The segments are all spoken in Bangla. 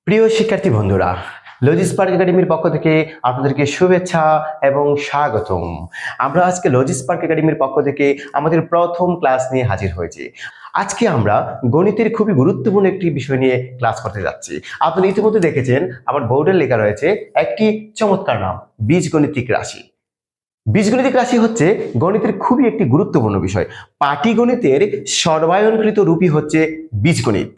প্রিয় শিক্ষার্থী বন্ধুরা, লজিস্পার্ক একাডেমির পক্ষ থেকে আপনাদেরকে শুভেচ্ছা এবং স্বাগতম। আমরা আজকে লজিস্পার্ক একাডেমির পক্ষ থেকে আমাদের প্রথম ক্লাস নিয়ে হাজির হয়েছি। আজকে আমরা গণিতের খুবই গুরুত্বপূর্ণ একটি বিষয় নিয়ে ক্লাস করতে যাচ্ছি। আপনারা ইতিমধ্যে দেখেছেন আমার বোর্ডে লেখা রয়েছে একটি চমৎকার নাম, বীজগণিতিক রাশি। বীজগণিতিক রাশি হচ্ছে গণিতের খুবই একটি গুরুত্বপূর্ণ বিষয়। পাটিগণিতের সর্বায়নকৃত রূপই হচ্ছে বীজগণিত।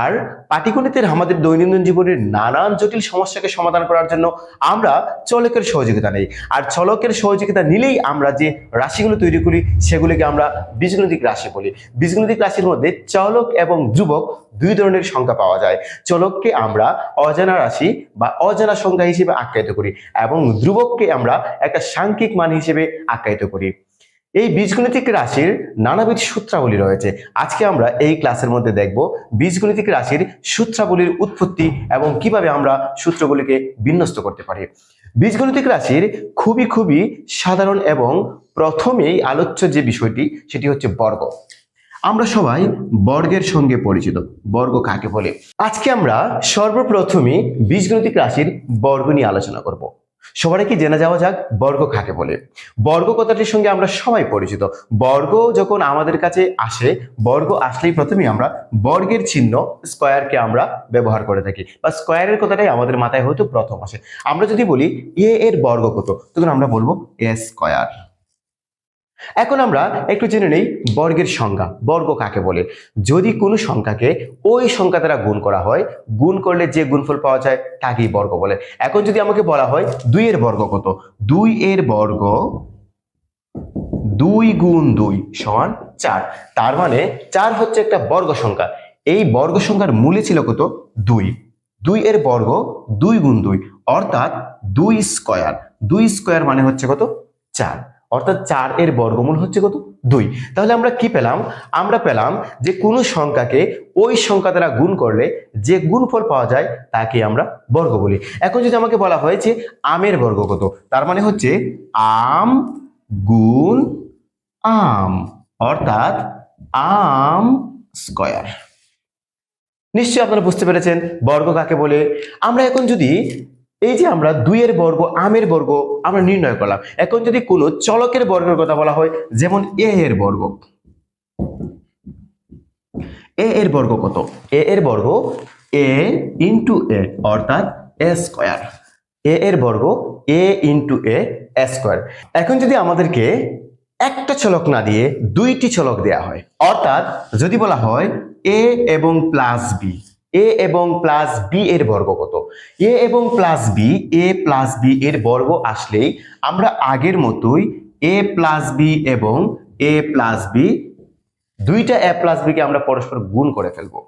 আর পাটিগণিতের আমাদের দৈনন্দিন জীবনের নানান জটিল সমস্যাকে সমাধান করার জন্য আমরা চলকের সহযোগিতা নেই। আর চলকের সহযোগিতা নিলেই আমরা যে রাশিগুলো তৈরি করি সেগুলিকে আমরা বীজগণিতিক রাশি বলি। বীজগণিতিক রাশির মধ্যে চলক এবং ধ্রুবক দুই ধরনের সংখ্যা পাওয়া যায়। চলককে আমরা অজানা রাশি বা অজানা সংখ্যা হিসেবে আখ্যায়িত করি এবং ধ্রুবককে আমরা একটা সাংখ্যিক মান হিসেবে আখ্যায়িত করি। এই বীজগণিতিক রাশির নানাবিধ সূত্রাবলী রয়েছে। আজকে আমরা এই ক্লাসের মধ্যে দেখব বীজগণিতিক রাশির সূত্রাবলীর উৎপত্তি এবং কিভাবে আমরা সূত্রগুলিকে বিন্যস্ত করতে পারি। বীজগণিতিক রাশির খুবই সাধারণ এবং প্রথমেই আলোচ্য যে বিষয়টি সেটি হচ্ছে বর্গ। আমরা সবাই বর্গের সঙ্গে পরিচিত। বর্গ কাকে বলে? আজকে আমরা সর্বপ্রথমে বীজগণিতিক রাশির বর্গ নিয়ে আলোচনা করব। সবাই কি জেনে যাওয়া যাক বর্গ কাকে বলে। বর্গ কথাটির সঙ্গে আমরা সবাই পরিচিত। বর্গ যখন আমাদের কাছে আসে, বর্গ আসলেই প্রথমে আমরা বর্গের চিহ্ন স্কয়ারকে আমরা ব্যবহার করে থাকি, বা স্কয়ারের কথাটাই আমাদের মাথায় হয়তো প্রথম আসে। আমরা যদি বলি এ এর বর্গ কত, তখন আমরা বলবো এ স্কয়ার। এখন আমরা একটু জেনে নেই বর্গের সংজ্ঞা। বর্গ কাকে বলে? যদি কোনো সংখ্যাকে ওই সংখ্যা দ্বারা গুণ করা হয়, গুণ করলে যে গুণফল পাওয়া যায় তাকেই বর্গ বলে। এখন যদি আমাকে বলা হয় 2 এর বর্গ কত, 2 এর বর্গ 2 গুণ 2 সমান 4। তার মানে 4 হচ্ছে একটা বর্গ সংখ্যা। এই বর্গ সংখ্যার মূলে ছিল কত? 2। 2 এর বর্গ 2 গুণ 2 অর্থাৎ 2 স্কয়ার। 2 স্কয়ার মানে হচ্ছে কত? 4। অর্থাৎ 4 এর বর্গমূল হচ্ছে কত? 2। তাহলে আমরা কি পেলাম? আমরা পেলাম যে কোনো সংখ্যাকে ওই সংখ্যা দ্বারা গুণ করলে যে গুণফল পাওয়া যায় তাকে আমরা বর্গ বলি। এখন যদি আমাকে বলা হয় যে আমের বর্গ কত, তার মানে হচ্ছে আম গুণ আম অর্থাৎ আম স্কয়ার। নিশ্চয়ই আপনারা বুঝতে পেরেছেন বর্গ কাকে বলে। আমরা এখন যদি এই যে আমরা 2 এর বর্গ আমের বর্গ আমরা নির্ণয় করলাম, এখন যদি কোনো চলকের বর্গের কথা বলা হয়, যেমন এ এর বর্গ, এ এর বর্গ কত? এ এর বর্গ এ ইন্টু এ অর্থাৎ এ স্কয়ার। এ এর বর্গ এ ইন্টু এ স্কয়ার। এখন যদি আমাদেরকে একটা চলক না দিয়ে দুইটি চলক দেয়া হয়, অর্থাৎ যদি বলা হয় এ এবং প্লাস বি, এ এবং প্লাস বি এর বর্গ কত? এ এবং প্লাস বি, এ প্লাস বি এর বর্গ আসলেই আমরা আগের মতোই এ প্লাস বি এবং এ প্লাস বি, দুইটা এ প্লাস বি কে আমরা পরস্পর গুণ করে ফেলবো।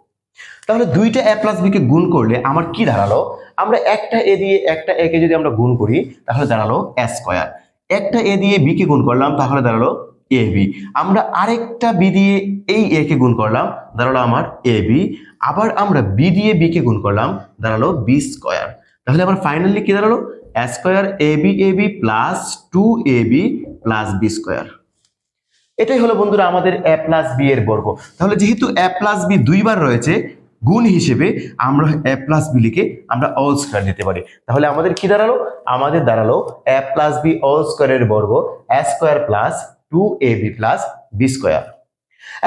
তাহলে দুইটা এ প্লাস বি কে গুণ করলে আমার কি দাঁড়ালো? আমরা একটা এ দিয়ে একটা এ কে যদি আমরা গুণ করি তাহলে দাঁড়ালো এ স্কয়ার। একটা এ দিয়ে বি কে গুণ করলাম তাহলে দাঁড়ালো এ বি। আমরা আরেকটা বি দিয়ে এই এ কে গুণ করলাম, দাঁড়ালো আমার এ বি। আবার আমরা বি দিয়ে বি কে গুণ করলাম, দাঁড়ালো বি স্কয়ার। তাহলে আমার ফাইনালি কি দাঁড়ালো? A square A B plus 2ab plus B square. এটাই হলো বন্ধুরা আমাদের এ প্লাস বি এর বর্গ। তাহলে যেহেতু এ প্লাস বি দুইবার রয়েছে, গুণ হিসেবে আমরা এ প্লাস বি লিখে আমরা অল স্কয়ার দিতে পারি। তাহলে আমাদের কি দাঁড়ালো? আমাদের দাঁড়ালো এ প্লাস বি অল স্কয়ারের বর্গ A square plus 2ab plus B square.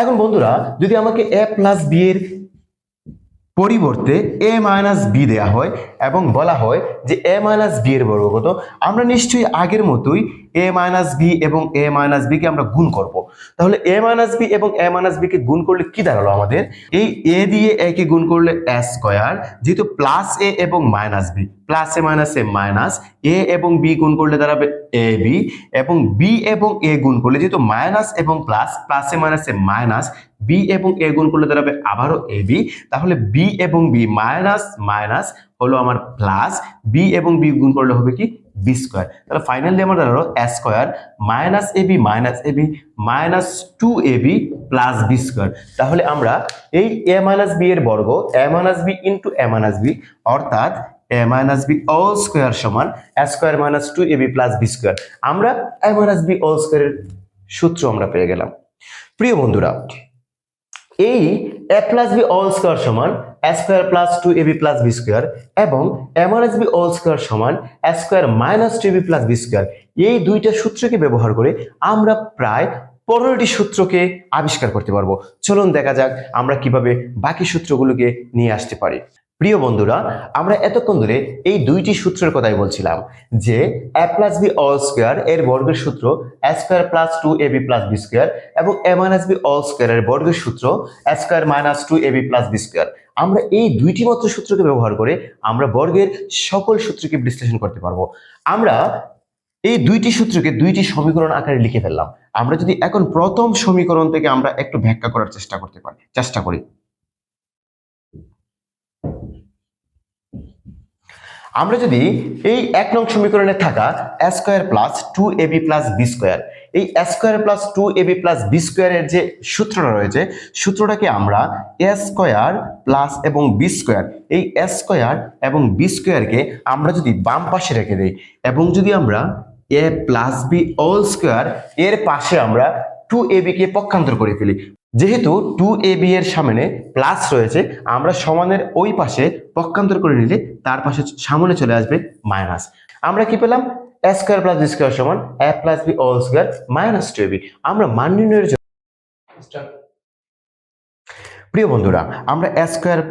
এখন বন্ধুরা যদি আমাকে এ প্লাস বি এর পরিবর্তে এ মাইনাস বি দেয়া হয় এবং বলা হয় যে এ মাইনাস বি এর বর্গ কত, আমরা নিশ্চয়ই আগের মতোই এ মাইনাস বি এবং এ মাইনাস বি কে আমরা গুণ করব। তাহলে এ মাইনাস বি এবং এ মাইনাস বি কে গুণ করলে কি দাঁড়ালো? আমাদের এই এ দিয়ে এ কে গুণ করলে এ স্কয়ার, যেহেতু প্লাস এ এবং মাইনাস বি, প্লাস এ মাইনাস এ মাইনাস, এ এবং বি গুণ করলে দাঁড়াবে এ বি, এবং বি এবং এ গুণ করলে যেহেতু মাইনাস এবং প্লাস, প্লাস এ মাইনাস এ মাইনাস, বি এবং এ গুণ করলে দাঁড়াবে আবারও এ বি। তাহলে বি এবং বি মাইনাস মাইনাস হলো আমার প্লাস, বি এবং বি গুণ করলে হবে কি? B square. তাহলে ফাইনালি আমার দাঁড়ালো A square minus A B minus 2ab plus B square. তাহলে আমরা এই এ মাইনাস বি এর বর্গ A minus B into A minus B অর্থাৎ A minus B all square সমান A square minus 2ab plus B square. আমরা এ মাইনাস বি অল স্কয়ারের সূত্র আমরা পেয়ে গেলাম। প্রিয় বন্ধুরা, এই A plus B all square সমান A square plus 2ab plus B square এবং a minus b whole square সমান a square minus 2ab plus B square, এই দুইটা সূত্রকে ব্যবহার করে আমরা প্রায় 15টি সূত্রকে আবিষ্কার করতে পারবো। চলুন দেখা যাক আমরা কিভাবে বাকি সূত্রগুলোকে নিয়ে আসতে পারি। প্রিয় বন্ধুরা, আমরা এতক্ষণ ধরে এই দুইটি সূত্রের কথাই বলছিলাম যে a plus B whole square এর বর্গের সূত্র a square plus 2ab plus B square এবং a minus b whole square এর বর্গের সূত্র a square minus 2ab plus B square. আমরা এই দুইটি মাত্র সূত্রকে ব্যবহার করে আমরা বর্গের সকল সূত্রকে বিশ্লেষণ করতে পারবো। আমরা এই দুইটি সূত্রকে দুইটি সমীকরণ আকারে লিখে ফেললাম। আমরা যদি এখন প্রথম সমীকরণ থেকে আমরা একটু ব্যাখ্যা করার চেষ্টা করি। আমরা যদি এই 1 নং সমীকরণে থাকা a square plus 2ab plus B square, এই a square plus 2ab plus B স্কয়ারের যে সূত্রটা রয়েছে, সূত্রটাকে আমরা a স্কয়ার প্লাস এবং বি স্কয়ার, এই a স্কয়ার এবং বি স্কয়ারকে আমরা যদি বাম পাশে রেখে দেই এবং যদি আমরা a plus B whole square এর পাশে আমরা 2ab কে পক্ষান্তর করে ফেলি, যেহেতু 2ab এর সামনে প্লাস রয়েছে, আমরা সমানের ওই পাশে পক্ষান্তর করে নিলে তার পাশে সামনে চলে আসবে মাইনাস। আমরা কি পেলাম? a square plus B square সমান a plus B whole square minus 2ab। আমরা মান নির্ণয়ের জন্য প্রিয় বন্ধুরা, আমরা a square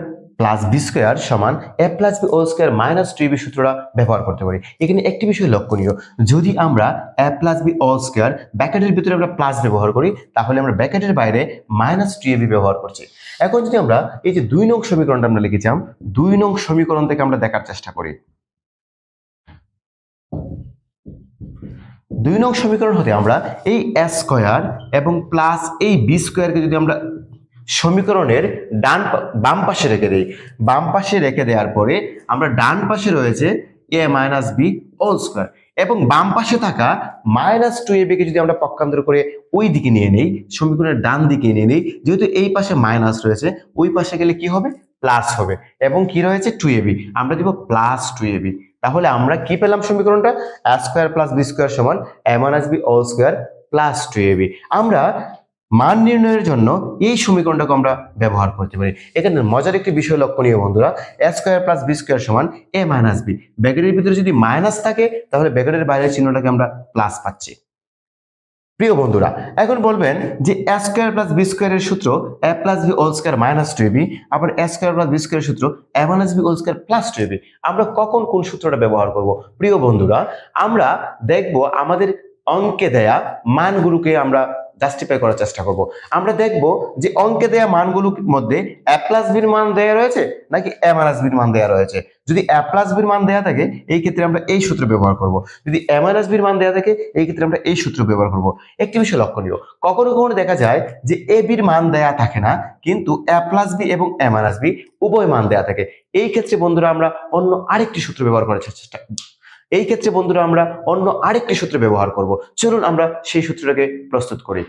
plus B square সমান a plus B whole square minus 2ab সূত্রটা ব্যবহার করতে পারি। এখানে একটি বিষয় লক্ষণীয়, যদি আমরা a plus B whole square ব্র্যাকেটের ভিতরে আমরা প্লাস ব্যবহার করি, তাহলে আমরা ব্র্যাকেটের বাইরে মাইনাস 2ab ব্যবহার করছি। এখন যদি আমরা এই যে 2 নং সমীকরণটা আমরা লিখেছিলাম, 2 নং সমীকরণ থেকে আমরা দেখার চেষ্টা করি। 2 নং সমীকরণ হতে আমরা এই a স্কয়ার এবং প্লাস এই বি স্কয়ারকে যদি আমরা সমীকরণের বাম পাশে রেখে দেই, বাম পাশে রেখে দেওয়ার পরে আমরা ডান পাশে রয়েছে a minus B whole square এবং বাম পাশে থাকা মাইনাস 2ab কে যদি আমরা পক্ষান্তর করে ওই দিকে নিয়ে নেই, সমীকরণের ডান দিকে নিয়ে নেই, যেহেতু এই পাশে মাইনাস রয়েছে, ওই পাশে গেলে কি হবে? প্লাস হবে। এবং কি রয়েছে? 2ab, আমরা দিব প্লাস 2ab। তাহলে আমরা কি পেলাম? সমীকরণটা a square plus B square সমান a minus B whole square plus 2ab। আমরা মান নির্ণয়ের জন্য এই সমীকরণটাকে আমরা ব্যবহার করতে পারি। এখানে মজার একটি বিষয় লক্ষণীয় বন্ধুরা, a square plus B square সমান a মাইনাস বি, ব্র্যাকেটের ভিতরে যদি মাইনাস থাকে তাহলে ব্র্যাকেটের বাইরের চিহ্নটাকে আমরা প্লাস পাচ্ছি। প্রিয় বন্ধুরা, এখন বলবেন যে a স্কয়ার প্লাস বি স্কয়ারের সূত্র a plus B whole square minus 2ab, আবার a স্কয়ার প্লাস বি স্কয়ারের সূত্র a minus B whole square plus 2ab। আমরা কখন কোন সূত্রটা ব্যবহার করব? প্রিয় বন্ধুরা, আমরা দেখব আমাদের অঙ্কে দেয়া মানগুলোকে আমরা জাস্টিফাই করার চেষ্টা করব। আমরা দেখব যে অঙ্কে দেয়া মানগুলোর মধ্যে a প্লাস বির মান দেয়া রয়েছে নাকি a মাইনাস বির মান দেয়া রয়েছে। যদি a প্লাস বির মান দেয়া থাকে, এই ক্ষেত্রে আমরা এই সূত্র ব্যবহার করব। যদি a মাইনাস বির মান দেয়া থাকে, এই ক্ষেত্রে আমরা এই সূত্র ব্যবহার করব। একটি বিষয় লক্ষণীয়, কখনো কখনো দেখা যায় যে a বির মান দেয়া থাকে না, কিন্তু a প্লাস বি এবং a মাইনাস বি উভয় মান দেয়া থাকে। এই ক্ষেত্রে বন্ধুরা আমরা অন্য আরেকটি সূত্র ব্যবহার করার চেষ্টা করব। চলুন আমরা সেই সূত্রটাকে প্রস্তুত করি।